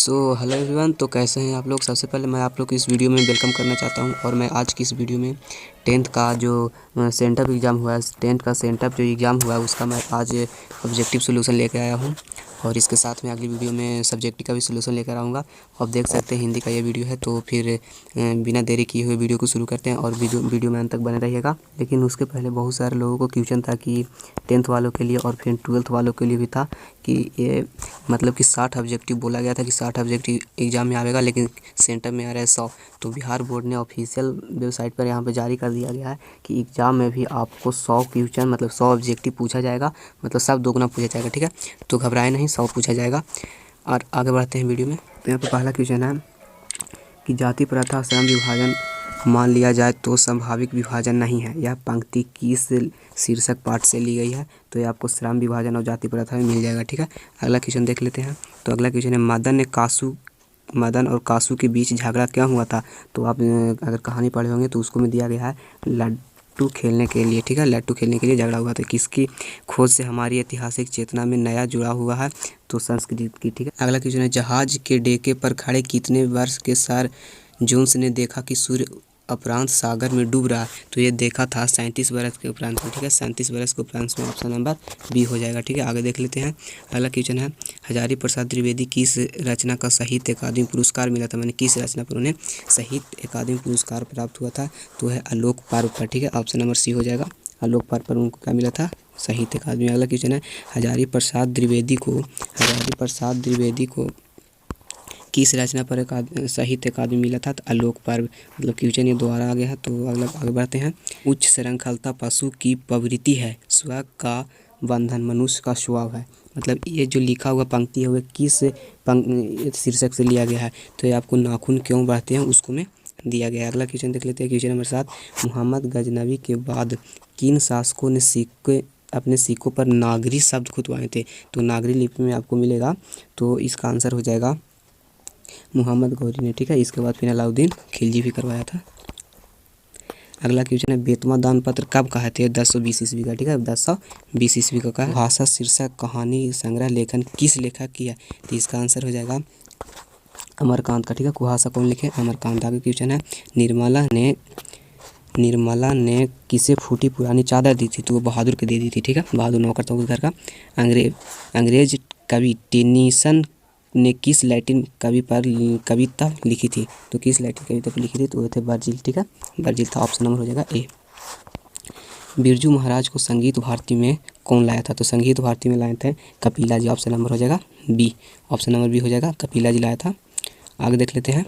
Hello everyone. तो कैसे हैं आप लोग। सबसे पहले मैं आप लोग को इस वीडियो में वेलकम करना चाहता हूं। और मैं आज की इस वीडियो में 10th का जो सेंटअप एग्ज़ाम हुआ है, 10th का सेंटअप जो एग्ज़ाम हुआ है उसका मैं आज ऑब्जेक्टिव सोल्यूशन लेकर आया हूं। और इसके साथ में अगली वीडियो में सब्जेक्टिव का भी सोल्यूशन लेकर आऊँगा। आप देख सकते हैं हिंदी का ये वीडियो है। तो फिर बिना देरी किए हुए वीडियो को शुरू करते हैं और वीडियो में अंत तक बने रहिएगा। लेकिन उसके पहले बहुत सारे लोगों को क्वेश्चन था कि 10th वालों के लिए और फिर 12th वालों के लिए भी था कि ये मतलब कि 60 ऑब्जेक्टिव बोला गया था कि 60 ऑब्जेक्टिव एग्ज़ाम में आएगा, लेकिन सेंटर में आ रहा है 100। तो बिहार बोर्ड ने ऑफिशियल वेबसाइट पर यहाँ पे जारी कर दिया गया है कि एग्ज़ाम में भी आपको 100 क्वेश्चन मतलब 100 ऑब्जेक्टिव पूछा जाएगा, मतलब सब दोगुना पूछा जाएगा। ठीक है, तो घबराए नहीं, 100 पूछा जाएगा। और आगे बढ़ते हैं वीडियो में। तो यहाँ पर पहला क्वेश्चन है कि जाति प्रथा श्रम विभाजन मान लिया जाए तो स्वाभाविक विभाजन नहीं है। यह पंक्ति किस शीर्षक पाठ से ली गई है? तो ये आपको श्रम विभाजन और जाति प्रथा में मिल जाएगा। ठीक है, अगला क्वेश्चन देख लेते हैं। तो अगला क्वेश्चन है मदन और कासू के बीच झगड़ा क्यों हुआ था? तो आप अगर कहानी पढ़े होंगे तो उसको में दिया गया है लट्टू खेलने के लिए। ठीक है, लट्टू खेलने के लिए झगड़ा हुआ था। किसकी खोज से हमारी ऐतिहासिक चेतना में नया जुड़ा हुआ है? तो संस्कृत की। ठीक है, अगला क्वेश्चन है जहाज के डेके पर खड़े कितने वर्ष के सर जोन्स ने देखा कि सूर्य अपरांत सागर में डूब रहा है? तो ये देखा था 37 वर्ष के उपरांत में। ठीक है, 37 वर्ष के उपरांत में ऑप्शन नंबर बी हो जाएगा। ठीक है, आगे देख लेते हैं। अगला क्वेश्चन है हजारी प्रसाद द्विवेदी किस रचना का साहित्य अकादमी पुरस्कार मिला था? मैंने किस रचना पर उन्हें साहित्य अकादमी पुरस्कार प्राप्त हुआ था? तो है आलोक पर्व पर। ठीक है, ऑप्शन नंबर सी हो जाएगा। आलोक पर्व पर उनको क्या मिला था? साहित्य अकादमी। अगला क्वेश्चन है हजारी प्रसाद द्विवेदी को किस रचना पर साहित्य अकादमी मिला था? तो आलोक पर्व। मतलब क्वेश्चन ये दोबारा आ गया है। तो अगला आगे बढ़ते हैं। उच्च श्रृंखलता पशु की प्रवृत्ति है, स्व का बंधन मनुष्य का स्वभाव है। मतलब ये जो लिखा हुआ पंक्ति है वह किस शीर्षक से लिया गया है? तो ये आपको नाखून क्यों बढ़ते हैं उसको में दिया गया है। अगला क्वेश्चन देख लेते हैं। क्वेश्चन नंबर 7, मोहम्मद गजनवी के बाद किन शासकों ने अपने सिक्कों पर नागरी शब्द खुदवाए थे? तो नागरी लिपि में आपको मिलेगा। तो इसका आंसर हो जाएगा मोहम्मद गौरी ने। ठीक है, इसके बाद फिर अलाउद्दीन खिलजी भी करवाया था। अगला क्वेश्चन है बेतवा दान पत्र कब कहे थे? 1020 ईस्वी का। ठीक है, 1020 ईस्वी का कहा। भाषा शीर्षक कहानी संग्रह लेखन किस लेखक की है? तो इसका आंसर हो जाएगा अमरकांत का। ठीक है, कुहासा कौन लिखे? अमरकांत। आगे क्वेश्चन है निर्मला ने किसे फूटी पुरानी चादर दी थी? तो वो बहादुर के दे दी थी। ठीक है, बहादुर नौकर के घर का। अंग्रेज कवि टेनीसन ने किस लैटिन कवि पर कविता लिखी थी? तो किस लैटिन कविता पर लिखी थी? तो वो थे वर्जिल। ठीक है, वर्जिल था। ऑप्शन नंबर हो जाएगा ए। बिरजू महाराज को संगीत भारती में कौन लाया था? तो संगीत भारती में लाए थे कपिला जी। ऑप्शन नंबर हो जाएगा बी। ऑप्शन नंबर बी हो जाएगा, कपिला जी लाया था। आगे देख लेते हैं।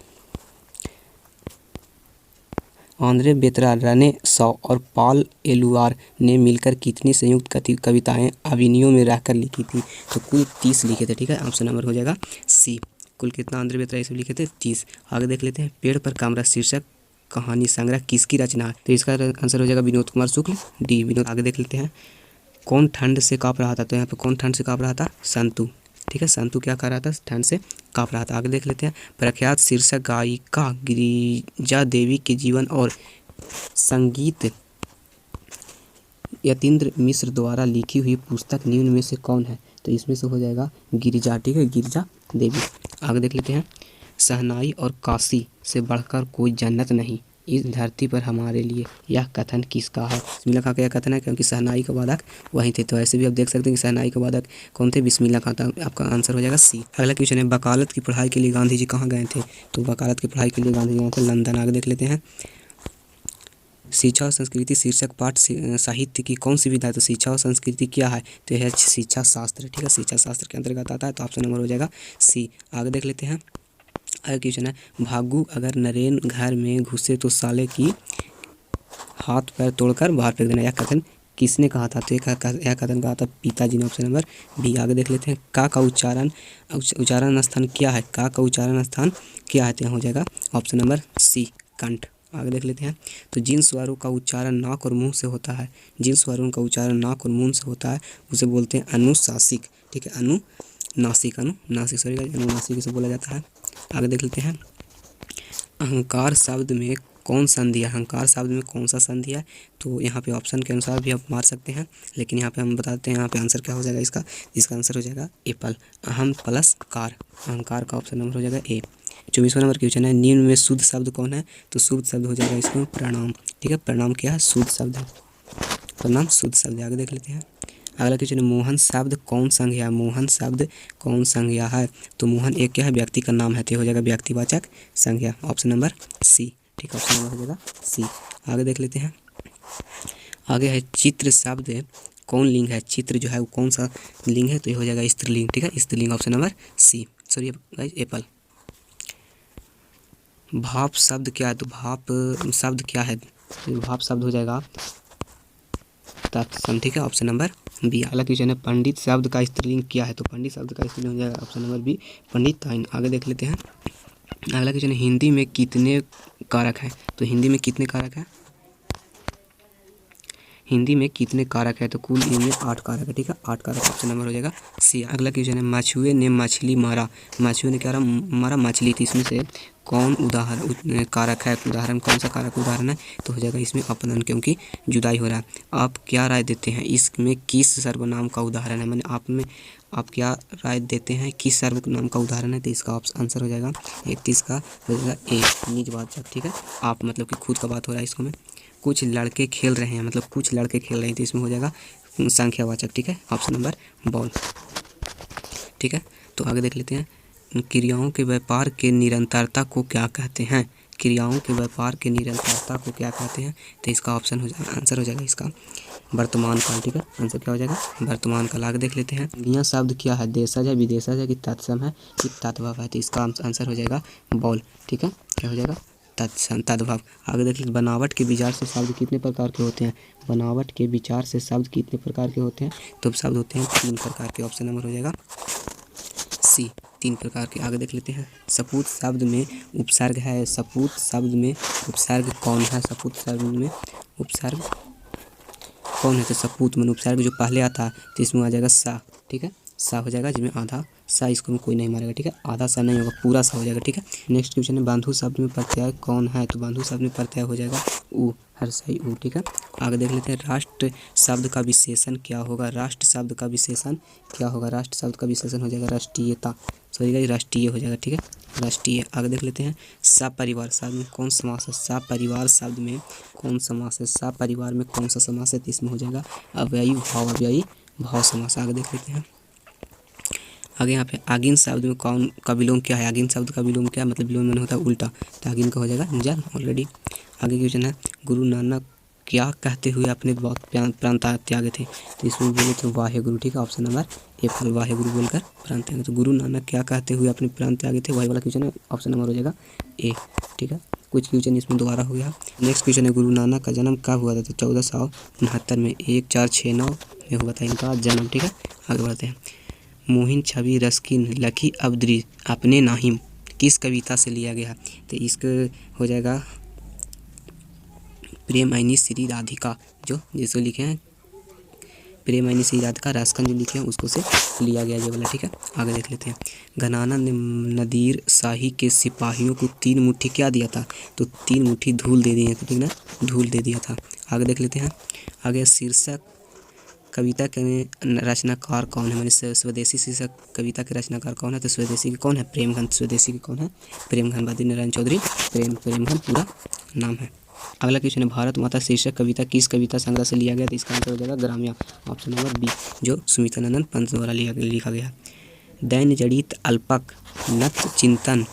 आंद्रे बेतरा, रने शॉ और पॉल एलुआर ने मिलकर कितनी संयुक्त कविताएं अविनियो में रहकर लिखी थी? तो कुल 30 लिखे थे। ठीक है, ऑप्शन नंबर हो जाएगा सी। कुल कितना आंद्रे बेतरा इसमें लिखे थे? 30। आगे देख लेते हैं। पेड़ पर कामरा शीर्षक कहानी संग्रह किसकी रचना है? तो इसका आंसर हो जाएगा विनोद कुमार शुक्ल, डी विनोद। आगे देख लेते हैं। कौन ठंड से काँप रहा था? तो यहाँ पर कौन ठंड से काँप रहा था? संतु। ठीक है, संतु क्या कर रहा था? ठंड से काँप रहा था। आगे देख लेते हैं। प्रख्यात शीर्षक गायिका गिरिजा देवी के जीवन और संगीत यतीन्द्र मिश्र द्वारा लिखी हुई पुस्तक निम्न में से कौन है? तो इसमें से हो जाएगा गिरिजा। ठीक है, गिरिजा देवी। आगे देख लेते हैं। शहनाई और काशी से बढ़कर कोई जन्नत नहीं इस धरती पर हमारे लिए, यह कथन किसका है? बिस्मिल्लाह खां का यह कथन है क्योंकि शहनाई का वादक वहीं थे। तो ऐसे भी आप देख सकते हैं कि शहनाई का वादक कौन थे? बिस्मिल्लाह खां था। आपका आंसर हो जाएगा सी। अगला क्वेश्चन है वकालत की पढ़ाई के लिए गांधी जी कहाँ गए थे? तो वकालत की पढ़ाई के लिए गांधी जी गए थे लंदन। आगे देख लेते हैं। शिक्षा और संस्कृति शीर्षक पाठ साहित्य की कौन सी विधा है? तो शिक्षा और संस्कृति क्या है? तो यह शिक्षा शास्त्र। ठीक है, शिक्षा शास्त्र के अंतर्गत आता है। तो ऑप्शन नंबर हो जाएगा सी। आगे देख लेते हैं। अगला क्वेश्चन है भागू अगर नरेन घर में घुसे तो साले की हाथ पैर तोड़कर बाहर फेंक देना, यह कथन किसने कहा था? तो यह कथन कहा था पिताजी ने। Option number B. आगे देख लेते हैं। का उच्चारण स्थान क्या है? का उच्चारण स्थान क्या है? तो यहाँ हो जाएगा ऑप्शन नंबर सी, कंठ। आगे देख लेते हैं। तो जिन स्वरों का उच्चारण नाक और मुंह से होता है, जिन स्वरों का उच्चारण नाक और मुंह से होता है उसे बोलते हैं अनुनासिक। ठीक है, अनुनासिक सॉरी अनुनासिक इसे बोला जाता है। आगे देख लेते हैं। अहंकार शब्द में कौन संधि है? अहंकार शब्द में कौन सा संधि है? तो यहाँ पे ऑप्शन के अनुसार भी आप मार सकते हैं, लेकिन यहाँ पे हम बताते हैं यहाँ पे आंसर क्या हो जाएगा इसका। इसका आंसर हो जाएगा एप्पल। अहम प्लस कार, अहंकार का ऑप्शन नंबर हो जाएगा ए। 24वां नंबर क्वेश्चन है, निम्न में शुद्ध शब्द कौन है? तो शुद्ध शब्द हो जाएगा इसमें प्रणाम। ठीक है, प्रणाम क्या है? शुद्ध शब्द है। प्रणाम शुद्ध शब्द है। आगे देख लेते हैं। अगला क्वेश्चन है, मोहन शब्द कौन संज्ञा है? मोहन शब्द कौन संज्ञा है? तो मोहन एक क्या है? व्यक्ति का नाम है, तो हो जाएगा व्यक्तिवाचक संज्ञा। Option number C. ठीक है, ऑप्शन नंबर हो जाएगा सी। आगे देख लेते हैं। आगे है, चित्र शब्द कौन लिंग है? चित्र जो है वो कौन सा लिंग है? तो ये हो जाएगा स्त्रीलिंग। ठीक है, स्त्रीलिंग। Option number C, sorry guys, apple. भाप शब्द क्या है? तो भाप शब्द क्या है? तो भाप शब्द हो जाएगा तत्सम। ठीक है, ऑप्शन नंबर बी। अगला क्वेश्चन है, पंडित शब्द का स्त्रीलिंग क्या है? तो पंडित शब्द का स्त्रीलिंग हो जाएगा ऑप्शन नंबर बी, पंडिताइन। आगे देख लेते हैं। अगला क्वेश्चन है, हिंदी में कितने कारक हैं? तो हिंदी में कितने कारक हैं? हिंदी में कितने कारक है? तो कुल इनमें 8 कारक है। ठीक है, 8 कारक। ऑप्शन नंबर हो जाएगा सी। अगला क्वेश्चन है, मछुए ने मछली मारा। मछुए ने क्या मारा? मछली। तो इसमें से कौन उदाहरण कारक है? उदाहरण कौन सा कारक उदाहरण है? तो हो जाएगा इसमें अपनन, क्योंकि जुदाई हो रहा है। आप क्या राय देते हैं? इसमें किस सर्वनाम का उदाहरण है? मैंने आप क्या राय देते हैं किस सर्वनाम का उदाहरण है? तो इसका आंसर हो जाएगा 31 का हो जाएगा ए, निजवाचक। ठीक है, आप मतलब कि खुद का बात हो रहा है इसको में। कुछ लड़के खेल रहे हैं, मतलब कुछ लड़के खेल रहे हैं, तो इसमें हो जाएगा संख्यावाचक। ठीक है, ऑप्शन नंबर बॉल। ठीक है, तो आगे देख लेते हैं। क्रियाओं के व्यापार के निरंतरता को क्या कहते हैं? क्रियाओं के व्यापार के निरंतरता को क्या कहते हैं? तो इसका ऑप्शन हो जाएगा, आंसर हो जाएगा इसका वर्तमान काल। ठीक है, आंसर क्या हो जाएगा? वर्तमान काल। आगे देख लेते हैं। यह शब्द क्या है? देशज है, विदेशज है कि तत्सम है कि तद्भव है? तो इसका आंसर हो जाएगा बॉल। ठीक है, क्या हो जाएगा? तत्सम, तद्भव। आगे देख लीजिए, बनावट के विचार से शब्द कितने प्रकार के होते हैं? बनावट के विचार से शब्द कितने प्रकार के होते हैं? तो शब्द होते हैं 3 प्रकार के। ऑप्शन नंबर हो जाएगा सी, 3 प्रकार के। आगे देख लेते हैं। सपूत शब्द में उपसर्ग है। सपूत शब्द में उपसर्ग कौन है? सपूत शब्द में उपसर्ग कौन है? तो सपूत में उपसर्ग जो पहले आता है तो इसमें आ जाएगा सा। ठीक है, सा हो जाएगा, जिसमें आधा सा, इसको में कोई नहीं मारेगा। ठीक है, आधा सा नहीं होगा, पूरा सा हो जाएगा। ठीक है, नेक्स्ट क्वेश्चन है, बंधु शब्द में प्रत्यय कौन है? तो बंधु शब्द में प्रत्यय हो जाएगा ऊ, हर सही ऊ। ठीक है, आगे देख लेते हैं। राष्ट्र शब्द का विशेषण क्या होगा? राष्ट्र शब्द का विशेषण क्या होगा? राष्ट्र शब्द का विशेषण हो जाएगा राष्ट्रीयता, सॉरी राष्ट्रीय हो जाएगा। ठीक है, राष्ट्रीय। आगे देख लेते हैं। सपरिवार शब्द में कौन समास है? सपरिवार शब्द में कौन समास है? सपरिवार में कौन सा समास है? तो इसमें हो जाएगा अव्ययी भाव, अव्ययी भाव समास। आगे देख लेते हैं। आगे यहाँ पे आगिन शब्द में कौन का विलोम क्या है? आगिन शब्द का विलोम क्या है? मतलब विलोम में होता है उल्टा, तो आगिन का हो जाएगा जल ऑलरेडी। आगे क्वेश्चन है, गुरु नानक क्या कहते हुए अपने प्रांत त्यागे थे? तो इसमें बोले थे वाहे गुरु। ठीक है, ऑप्शन नंबर ए, फल वाहे गुरु बोलकर प्रांत त्यागे। तो गुरु नानक क्या कहते हुए अपने प्रांत त्यागे थे? वही वाला क्वेश्चन है, ऑप्शन नंबर हो जाएगा ए। ठीक है, कुछ क्वेश्चन इसमें दोबारा हो गया। नेक्स्ट क्वेश्चन है, गुरु नानक का जन्म कब हुआ था? तो 1469 में, 1469 में हुआ था इनका जन्म। ठीक है, आगे बढ़ते हैं। मोहिन छवि रस्किन लकी अब्दरी अपने नाहिम किस कविता से लिया गया? तो इसको हो जाएगा प्रेम आइनी श्री राधिका, जो जिसको लिखे हैं प्रेम आइनी श्री राधिका, रासखन जो लिखे हैं उसको से लिया गया ये वाला। ठीक है, आगे देख लेते हैं। घनाना ने नदीर शाही के सिपाहियों को 3 मुट्ठी क्या दिया था? तो 3 मुट्ठी धूल दे दिए थे। ठीक ना, धूल दे दिया था। आगे देख लेते हैं। आगे शीर्षक कविता के रचनाकार कौन है? मैंने स्वदेशी शीर्षक कविता के रचनाकार कौन है? तो स्वदेशी के कौन है? प्रेमघन। स्वदेशी के कौन है? प्रेमघन, बद्री नारायण चौधरी प्रेमघन पूरा नाम है। अगला क्वेश्चन है, भारत माता शीर्षक कविता किस कविता संग्रह से लिया गया? तो इसका आंसर हो जाएगा ग्राम्या, ऑप्शन नंबर बी, जो सुमित्रानंद पंत द्वारा लिखा गया। दैन जड़ित अल्पक नत चिंतन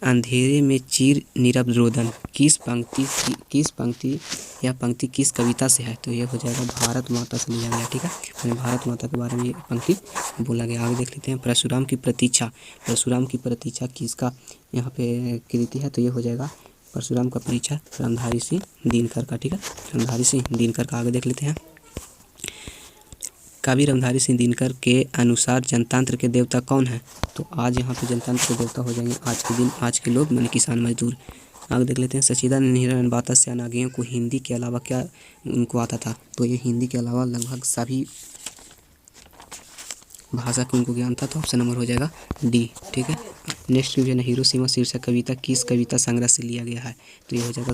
अंधेरे में चीर निरवरोधन किस पंक्ति या पंक्ति किस कविता से है? तो ये हो जाएगा भारत माता से लिया गया। ठीक है, मैंने भारत माता के बारे में ये पंक्ति बोला गया। आगे देख लेते हैं। परशुराम की प्रतीक्षा किसका यहाँ पे कृति है? तो ये हो जाएगा परशुराम का परिचय रामधारी सिंह दिनकर का। ठीक है, रामधारी सिंह दिनकर का। आगे देख लेते हैं। कवि रामधारी सिंह दिनकर के अनुसार जनतंत्र के देवता कौन है? तो आज यहाँ पे जनतंत्र के देवता हो जाएंगे आज के दिन आज के लोग, माने किसान मजदूर। आगे देख लेते हैं। सचिदानंद हिरण बाता सेनागियों को हिंदी के अलावा क्या उनको आता था? तो ये हिंदी के अलावा लगभग सभी भाषा को उनको ज्ञान था, तो ऑप्शन नंबर हो जाएगा डी। ठीक है, नेक्स्ट क्वेश्चन है हिरोशिमा शीर्षक कविता किस कविता संग्रह से लिया गया है? तो ये हो जाएगा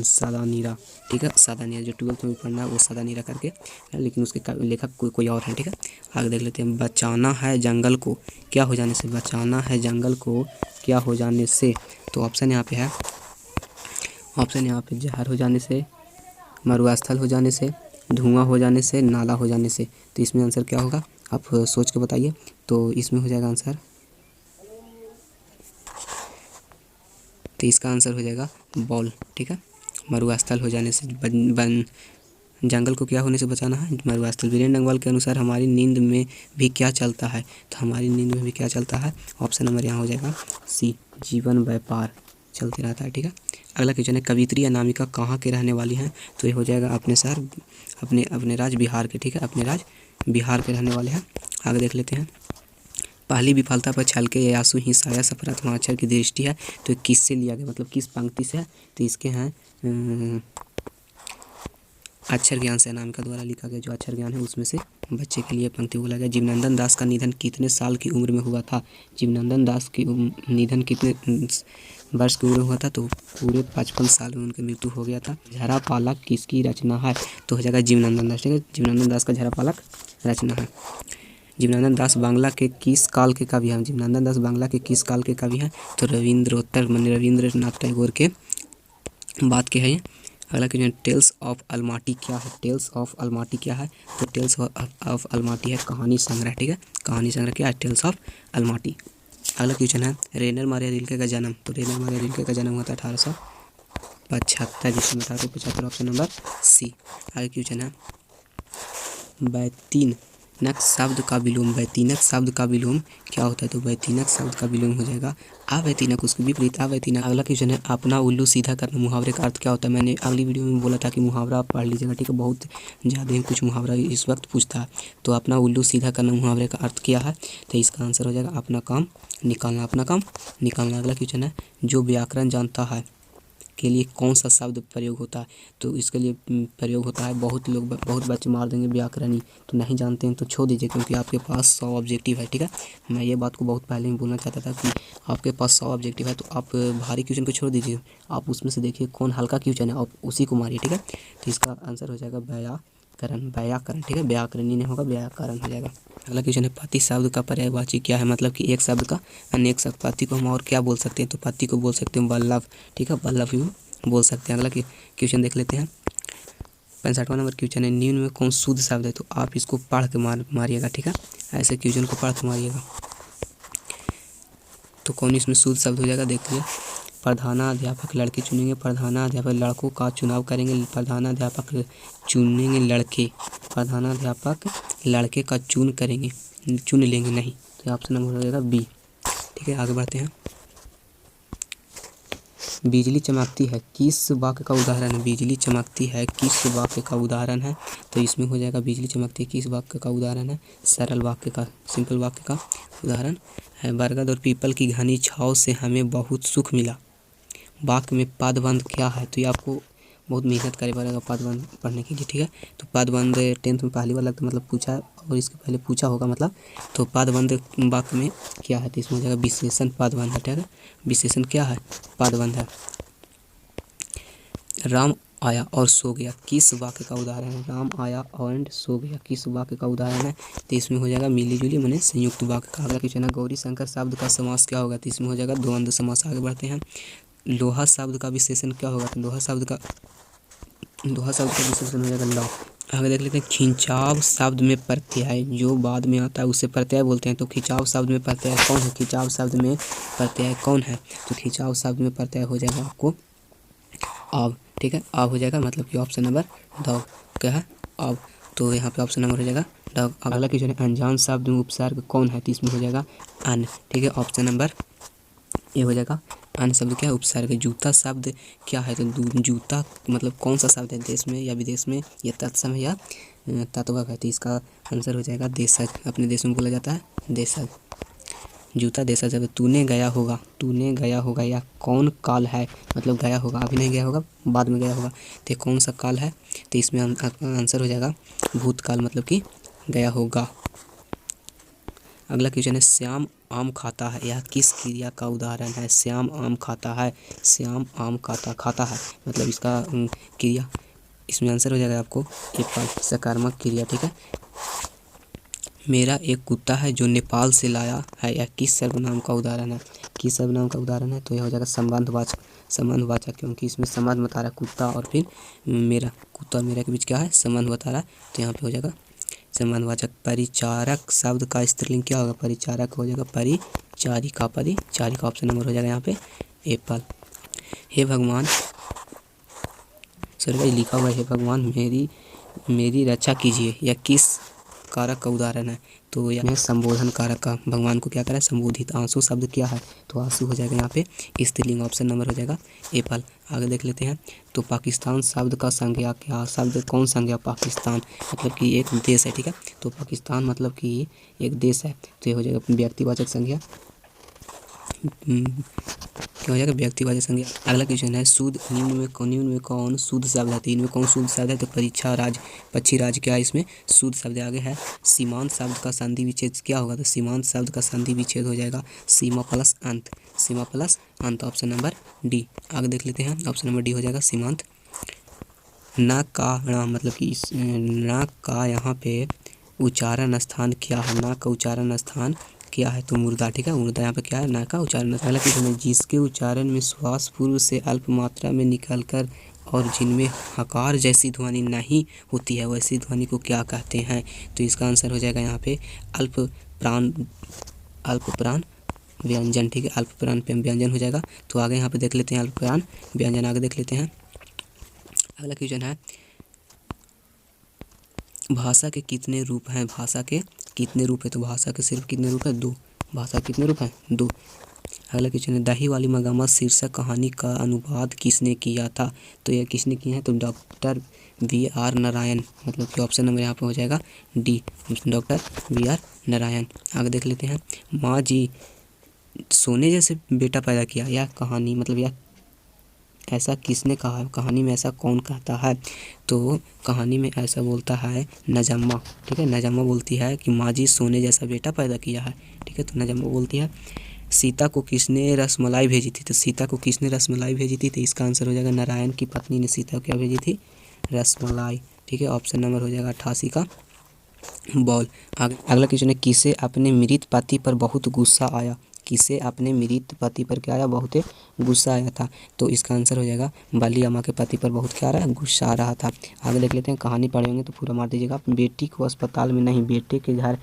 सादानीरा। ठीक है, सादानीरा जो 12th में पढ़ना है वो सादानीरा करके है, लेकिन उसके लेखक कोई और है। ठीक है, आगे देख लेते हैं। बचाना है जंगल को क्या हो जाने से? बचाना है जंगल को क्या हो जाने से? तो ऑप्शन यहाँ पे है, ऑप्शन यहाँ पे जहर हो जाने से, मरुस्थल हो जाने से, धुआं हो जाने से, नाला हो जाने से। तो इसमें आंसर क्या होगा आप सोच के बताइए। तो इसमें हो जाएगा आंसर, तो इसका आंसर हो जाएगा बॉल। ठीक है, मरुस्थल हो जाने से जंगल को क्या होने से बचाना है? मरुस्थल। वीरेंद्र नंगवाल के अनुसार हमारी नींद में भी क्या चलता है? तो हमारी नींद में भी क्या चलता है? ऑप्शन नंबर यहाँ हो जाएगा सी, जीवन व्यापार चलते रहता है। ठीक है, अगला क्वेश्चन है कवित्री अनामिका कहाँ के रहने वाली हैं? तो ये हो जाएगा अपने सर अपने राज्य बिहार के। ठीक है, अपने राज्य बिहार के रहने वाले हैं। आगे देख लेते हैं। पहली विफलता पर छलके ये आंसू ही साया सफर अथवा अक्षर की दृष्टि है। तो किससे लिया गया, मतलब किस पंक्ति से है? तो इसके हैं अक्षर ज्ञान से अनामिका द्वारा लिखा गया जो अक्षर ज्ञान है उसमें से बच्चे के लिए पंक्ति बोला गया। जीवनंदन दास का निधन कितने साल की उम्र में हुआ था? जीवनंदन दास की निधन कितने वर्ष की उम्र में हुआ था? तो पूरे 55 साल में उनकी मृत्यु हो गया था। झरा पालक किसकी रचना है? तो हो जाएगा जीवनंदन दास। ठीक है, जीवनंदन दास का झरा पालक रचना है। जीवनानंद दास बांग्ला के किस काल के कवि हैं? जीवनानंद दास बांग्ला के किस काल के कवि हैं? तो रविंद्रोत्तर माने रविंद्रनाथ टैगोर के बात के हैं ये। अगला क्वेश्चन टेल्स ऑफ अलमाटी क्या है? टेल्स ऑफ अलमाटी क्या है? तो टेल्स ऑफ अलमाटी है कहानी संग्रह। ठीक है, कहानी संग्रह क्या है? Tales of Almaty. अगला क्वेश्चन है रेनर मारिया रिल्के का जन्म। तो रेनर मारिया रिल्के का जन्म हुआ था 1875 जिसमें 1875 ऑप्शन नंबर सी। आगे क्वेश्चन है बैतीनक शब्द का विलोम। बैतीनक शब्द का विलोम क्या होता है? तो बैतीनक शब्द का विलोम हो जाएगा अवैतीनक, उसके विपरीत अवैतीनक। अगला क्वेश्चन है अपना उल्लू सीधा करना मुहावरे का अर्थ क्या होता है? मैंने अगली वीडियो में बोला था कि मुहावरा आप पढ़ लीजिएगा। ठीक है, बहुत ज़्यादा ही कुछ मुहावरा इस वक्त पूछता है। तो अपना उल्लू सीधा करना मुहावरे का अर्थ क्या है? तो इसका आंसर हो जाएगा अपना काम निकालना, अपना काम निकालना। अगला क्वेश्चन है जो व्याकरण जानता है के लिए कौन सा शब्द प्रयोग होता है? तो इसके लिए प्रयोग होता है, बहुत बच्चे मार देंगे व्याकरणी, तो नहीं जानते हैं तो छोड़ दीजिए क्योंकि आपके पास 100 ऑब्जेक्टिव है। ठीक है, मैं ये बात को बहुत पहले ही बोलना चाहता था कि आपके पास 100 ऑब्जेक्टिव है, तो आप भारी क्वेश्चन को छोड़ दीजिए, आप उसमें से देखिए कौन हल्का क्वेश्चन है आप उसी को मारिए। ठीक है, तो इसका आंसर हो जाएगा व्याकरण। ठीक है, व्याकरणी नहीं होगा, व्याकरण हो जाएगा। अगला क्वेश्चन है पति शब्द का पर्यायवाची क्या है? मतलब कि एक शब्द का अनेक शब्द। पति को हम और क्या बोल सकते हैं? तो पति को बोल सकते हैं वल्लभ। ठीक है, वल्लभ भी बोल सकते हैं। अगला क्वेश्चन देख लेते हैं। 65वां नंबर क्वेश्चन है निम्न में कौन शुद्ध शब्द है? तो आप इसको पढ़ के मारिएगा। ठीक है, ऐसे क्वेश्चन को पढ़ के मारिएगा। तो कौन इसमें शुद्ध शब्द हो जाएगा देखिए। प्रधानाध्यापक लड़के चुनेंगे, प्रधानाध्यापक लड़कों का चुनाव करेंगे, प्रधानाध्यापक चुनेंगे लड़के, प्रधानाध्यापक लड़के का चुन लेंगे नहीं। तो ऑप्शन नंबर हो जाएगा बी। ठीक है, आगे बढ़ते हैं। बिजली चमकती है किस वाक्य का उदाहरण है? बिजली चमकती है किस वाक्य का उदाहरण है? तो इसमें हो जाएगा बिजली चमकती है किस वाक्य का उदाहरण है? सरल वाक्य का, सिंपल वाक्य का उदाहरण है। बरगद और पीपल की घनी छाँव से हमें बहुत सुख मिला। वाक्य में पदबंध क्या है? तो ये आपको बहुत मेहनत करे पड़ेगा पदबंध पढ़ने के लिए। ठीक है, तो पदबंध 10th में पहली बार लगता मतलब पूछा है और इसके पहले पूछा होगा मतलब। तो पदबंध वाक्य में क्या है? तो इसमें हो जाएगा विशेषण पदबंध है। ठीक है, विशेषण क्या है? पदबंध है। राम आया और सो गया किस वाक्य का उदाहरण है? राम आया और सो गया किस वाक्य का उदाहरण है? तो इसमें हो जाएगा मिली जुली माने संयुक्त वाक्य का। अगला क्वेश्चन है गौरी शंकर शब्द का समास क्या होगा? तो इसमें हो जाएगा द्वंद्व समास। आगे बढ़ते हैं। लोहा शब्द का विशेषण क्या होगा? तो लोहा शब्द का विशेषण हो जाएगा लौ। आगे देख लेते हैं खिंचाव शब्द में प्रत्यय जो बाद में आता है उसे प्रत्यय बोलते हैं। तो खिंचाव शब्द में प्रत्यय कौन है? खिंचाव शब्द में प्रत्यय कौन है? तो खिंचाव शब्द में प्रत्यय हो जाएगा आपको अब। ठीक है, अब हो जाएगा मतलब कि ऑप्शन नंबर द क्या है? अब। तो यहाँ पे ऑप्शन नंबर हो जाएगा द। अगला क्वेश्चन है अनजान शब्द में उपसर्ग कौन है? तो इसमें हो जाएगा अन। ठीक है, ऑप्शन नंबर ये हो जाएगा अन शब्द क्या है? उपसर्ग। जूता शब्द क्या है? तो जूता मतलब कौन सा शब्द है? देश में या विदेश में या तत्सम है या तत्वक है? तो इसका आंसर हो जाएगा देशज। अपने देश में बोला जाता है देशज। जूता देशज है। तूने गया होगा या कौन काल है? मतलब गया होगा, अभी नहीं गया होगा, बाद में गया होगा। तो कौन सा काल है? तो इसमें आंसर हो जाएगा भूतकाल मतलब कि गया होगा। अगला क्वेश्चन है श्याम आम खाता है, यह किस क्रिया का उदाहरण है? श्याम आम खाता है, श्याम आम खाता है मतलब इसका क्रिया, इसमें आंसर हो जाएगा आपको एप्पल, सकारात्मक क्रिया। ठीक है। मेरा एक कुत्ता है जो नेपाल से लाया है, यह किस सर्वनाम का उदाहरण है? किस सर्वनाम का उदाहरण है? तो यह हो जाएगा संबंधवाचक, क्योंकि इसमें संबंध बता रहा है कुत्ता और फिर मेरा, कुत्ता और मेरा के बीच क्या है, संबंध बता रहा है, तो यहाँ पे हो जाएगा संबंधवाचक। परिचारक शब्द का स्त्रीलिंग क्या होगा? परिचारक हो जाएगा परिचारिका, परिचारिका ऑप्शन नंबर हो जाएगा यहाँ पे एप्पल। हे भगवान, सर भाई लिखा हुआ है, हे भगवान मेरी रक्षा कीजिए, यह किस कारक का उदाहरण है? तो यह संबोधन कारक का, भगवान को क्या करा है, संबोधित। आंसू शब्द क्या है? तो आंसू हो जाएगा यहाँ पे स्त्रीलिंग, ऑप्शन नंबर हो जाएगा एप्पल। आगे देख लेते हैं। तो पाकिस्तान शब्द का संज्ञा क्या? शब्द कौन संज्ञा? पाकिस्तान मतलब कि एक देश है। ठीक है। तो पाकिस्तान मतलब कि एक देश है, तो ये हो जाएगा व्यक्तिवाचक संज्ञा, क्या हो जाएगा, व्यक्तिवाचक संज्ञा। अगला क्वेश्चन है शुद्ध निम्न में कौन शुद्ध शब्द है? इनमें कौन शुद्ध शब्द है? तो परीक्षा राज, पक्षी राज क्या है इसमें शुद्ध शब्द है। आगे है सीमांत शब्द का संधि विच्छेद क्या होगा? तो सीमांत शब्द का संधि विच्छेद हो जाएगा सीमा प्लस अंत, सीमा प्लस अंत, ऑप्शन नंबर डी। आगे देख लेते हैं, ऑप्शन नंबर डी हो जाएगा सीमांत। न का ण मतलब कि इस न का यहाँ पे उच्चारण स्थान क्या है? न का उच्चारण स्थान क्या है? तो मुर्दा। ठीक है। मुर्दा यहाँ पे क्या है? ना का उच्चारण। पहला क्वेश्चन है जिसके उच्चारण में श्वास पूर्व से अल्प मात्रा में निकलकर और जिनमें हकार जैसी ध्वनि नहीं होती है वैसी ध्वनि को क्या कहते हैं? तो इसका आंसर हो जाएगा यहाँ पे अल्प प्राण व्यंजन। ठीक है। अल्प प्राण व्यंजन हो जाएगा। तो आगे यहाँ पे देख लेते हैं अल्प प्राण व्यंजन, आगे देख लेते हैं। अगला क्वेश्चन है भाषा के कितने रूप हैं? भाषा के कितने रूप है? तो भाषा के सिर्फ कितने रूप है? दो। भाषा कितने रूप है? दो। अगला क्वेश्चन है दही वाली मगरमच्छ शीर्षक कहानी का अनुवाद किसने किया था? तो यह किसने किया है? तो डॉक्टर वी.आर. नारायण, मतलब कि ऑप्शन नंबर यहाँ पे हो जाएगा डी, डॉक्टर वी.आर. नारायण। आगे देख लेते हैं। माँ जी सोने जैसे बेटा पैदा किया, यह कहानी मतलब यह ऐसा किसने कहा है? कहानी में ऐसा कौन कहता है? तो कहानी में ऐसा बोलता है नजम्मा। ठीक है। नजम्मा बोलती है कि माँ जी सोने जैसा बेटा पैदा किया है। ठीक है। तो नजम्मा बोलती है। सीता को किसने रसमलाई भेजी थी? तो सीता को किसने रसमलाई भेजी थी? तो इसका आंसर हो जाएगा नारायण की पत्नी ने सीता को क्या भेजी थी? रसमलाई। ठीक है। ऑप्शन नंबर हो जाएगा 88 का बॉल। अगला क्वेश्चन है किसे अपने मृत पति पर बहुत गुस्सा आया? किसे अपने मृत पति पर क्या आया? बहुत गुस्सा आया था। तो इसका आंसर हो जाएगा बाली अम्मा के पति पर बहुत क्या आ रहा है? गुस्सा आ रहा था। आगे देख लेते हैं। कहानी पढ़े होंगे तो पूरा मार दीजिएगा। बेटी को अस्पताल में नहीं बेटे के घर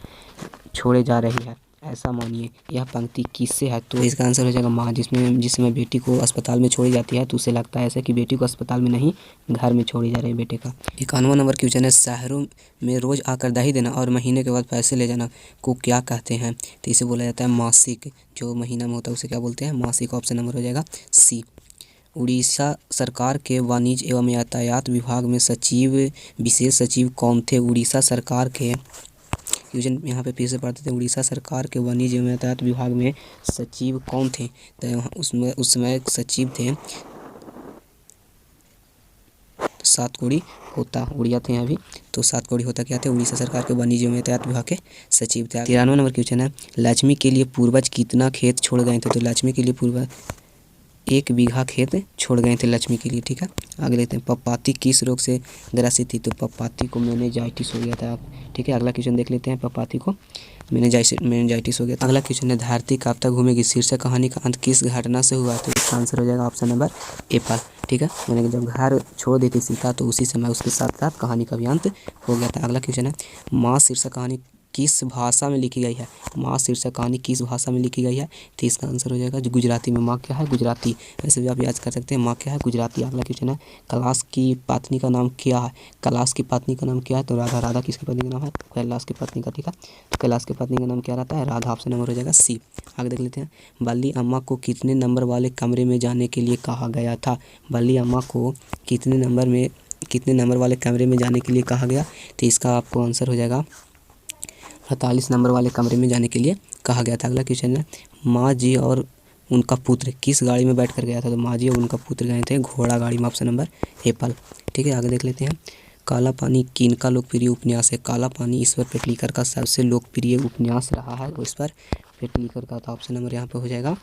छोड़े जा रही है, ऐसा मानिए, यह पंक्ति किससे है? तो इसका आंसर हो जाएगा माँ। जिस समय बेटी को अस्पताल में छोड़ी जाती है तो उसे लगता है ऐसा कि बेटी को अस्पताल में नहीं घर में छोड़ी जा रही है बेटे का। 91वां नंबर क्वेश्चन है शहरों में रोज आकर दही देना और महीने के बाद पैसे ले जाना को क्या कहते हैं? तो इसे बोला जाता है मासिक। जो महीना में होता है उसे क्या बोलते हैं? मासिक। ऑप्शन नंबर हो जाएगा सी। उड़ीसा सरकार के वाणिज्य एवं यातायात विभाग में विशेष सचिव कौन थे? उड़ीसा सरकार के क्वेश्चन यहाँ पे फिर से पढ़ते थे। उड़ीसा सरकार के वाणिज्य एवं यातायात विभाग में सचिव कौन थे? तो उसमें उस समय सचिव थे सातकोड़ी होता, उड़िया थे यहाँ भी। तो सातकोड़ी होता क्या थे? उड़ीसा सरकार के वाणिज्य एवं यातायात विभाग के सचिव थे। 93वां नंबर क्वेश्चन है लक्ष्मी के लिए पूर्वज कितना खेत छोड़ गए थे? तो लक्ष्मी के लिए पूर्वज 1 बीघा खेत छोड़ गए थे लक्ष्मी के लिए। ठीक है। आगे देखते हैं पपाती किस रोग से ग्रसित थी? तो पपाती को मेनिंजाइटिस हो गया था। ठीक है। अगला क्वेश्चन देख लेते हैं। पपाती को मेनिंजाइटिस हो गया था। अगला क्वेश्चन है धरती कब तक घूमेगी शीर्षक कहानी का अंत किस घटना से हुआ? तो इसका आंसर हो जाएगा ऑप्शन नंबर एप्पल। ठीक है। मैंने जब घर छोड़ दी थी सीता तो उसी समय उसके साथ साथ कहानी का भी अंत हो गया था। अगला क्वेश्चन है माँ शीर्षक कहानी किस भाषा में लिखी गई है? माँ शीर्षक कहानी किस भाषा में लिखी गई है? तो इसका आंसर हो जाएगा जो गुजराती में। माँ क्या है? गुजराती। वैसे भी आप याद कर सकते हैं माँ क्या है? गुजराती। अगला क्वेश्चन है कैलाश की पत्नी का नाम क्या है? कैलाश की पत्नी का नाम क्या है? तो राधा। राधा किसकी पत्नी का नाम है? कैलाश की पत्नी का। ठीक है। तो कैलाश की पत्नी का नाम क्या रहता है? राधा। ऑप्शन नंबर हो जाएगा सी। आगे देख लेते हैं बल्ली अम्मा को कितने नंबर वाले कमरे में जाने के लिए कहा गया था? बल्ली अम्मा को कितने नंबर वाले कमरे में जाने के लिए कहा गया? तो इसका आपको आंसर हो जाएगा 48 नंबर वाले कमरे में जाने के लिए कहा गया था। अगला क्वेश्चन है माँ जी और उनका पुत्र किस गाड़ी में बैठ कर गया था? तो माँ जी और उनका पुत्र गए थे घोड़ा गाड़ी में। Option number Apple. ठीक है। आगे देख लेते हैं काला पानी किनका लोकप्रिय उपन्यास है? काला पानी ईश्वर पेटलीकर का सबसे लोकप्रिय उपन्यास रहा है और ईश्वर पेटलीकर का। तो ऑप्शन नंबर यहाँ पे हो जाएगा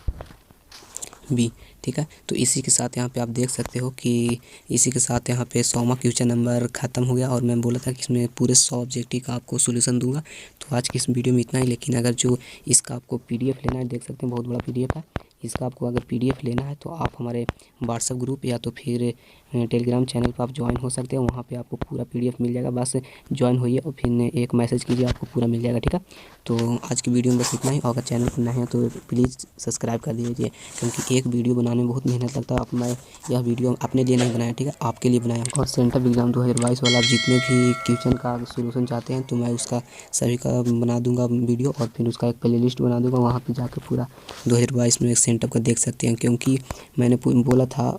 बी। ठीक है, तो इसी के साथ यहाँ पे आप देख सकते हो कि इसी के साथ यहाँ पे 100वां क्वेश्चन नंबर ख़त्म हो गया। और मैं बोला था कि इसमें पूरे 100 ऑब्जेक्टिव का आपको सोल्यूशन दूंगा। तो आज की इस वीडियो में इतना ही। लेकिन अगर जो इसका आपको पीडीएफ लेना है, देख सकते हैं बहुत बड़ा पीडीएफ है। इसका आपको अगर पीडीएफ लेना है तो आप हमारे व्हाट्सएप ग्रुप या तो फिर टेलीग्राम चैनल पर आप ज्वाइन हो सकते हैं। वहाँ पे आपको पूरा पीडीएफ मिल जाएगा। बस ज्वाइन होइए और फिर एक मैसेज कीजिए, आपको पूरा मिल जाएगा। ठीक है, तो आज की वीडियो में बस इतना ही। और अगर चैनल पर नए हैं तो प्लीज़ सब्सक्राइब कर दीजिए, क्योंकि एक वीडियो बनाने में बहुत मेहनत लगता है। अब मैं यह वीडियो अपने लिए नहीं बनाया, ठीक है, आपके लिए बनाया। और सेंट्रल एग्ज़ाम 2022 वाला आप जितने भी क्वेश्चन का सोल्यूशन चाहते हैं तो मैं उसका सभी का बना दूंगा वीडियो, और फिर उसका एक प्लेलिस्ट बना दूंगा। वहाँ पे जाकर पूरा 2022 में एक सेंटअप का देख सकते हैं। क्योंकि मैंने बोला था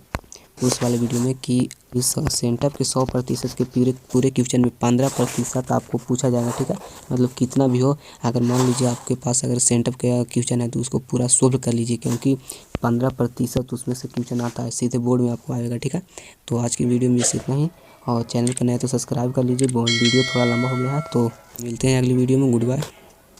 उस वाले वीडियो में कि इस सेंटअप के 100% के पूरे क्वेश्चन में 15% आपको पूछा जाएगा। ठीक है, मतलब कितना भी हो, अगर मान लीजिए आपके पास अगर सेंटअप का क्वेश्चन है तो उसको पूरा सोल्व कर लीजिए, क्योंकि 15% उसमें से क्वेश्चन आता है, सीधे बोर्ड में आपको आएगा। ठीक है, तो आज की वीडियो में बस इतना ही। और चैनल पर नए तो सब्सक्राइब कर लीजिए। वीडियो थोड़ा लंबा हो गया है, तो मिलते हैं अगली वीडियो में। Good bye.